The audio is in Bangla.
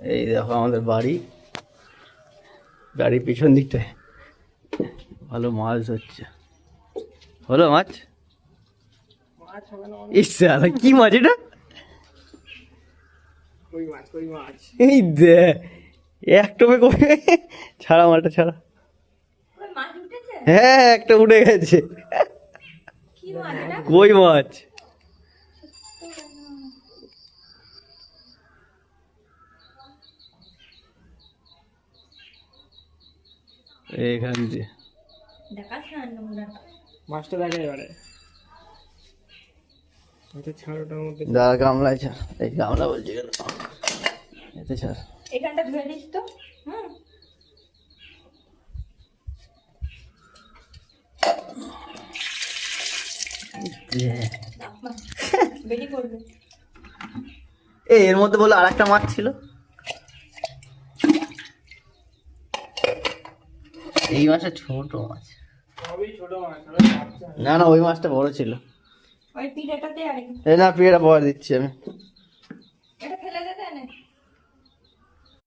এই দেখো আমাদের বাড়ি, গাড়ির পিছন দিকটায় ভালো মাছ হচ্ছে। হলো মাছ? ইসালা কি মাছ এটা? এই দে এক টোপে কমে ছাড়া মাছটা ছাড়া। হ্যাঁ একটা উঠে গেছে, কই মাছ। এইখান দিয়ে মাছটা দেখা এবারে ছাড়োটার মধ্যে দাঁড়া গামলায় ছাড়, এই গামলা বলছি কেন, এতে ছাড়। এখানটা ধুয়ে দিস তো। বেশি করবে। এর মধ্যে বলে আর একটা মাছ ছিল, এই মাছটা ছোট মাছ। ছোট মাছ না না ওই মাছটা বড় ছিল। ওই পিঠেটাতে আর এই না পিড়েটা পরে দিচ্ছি আমি।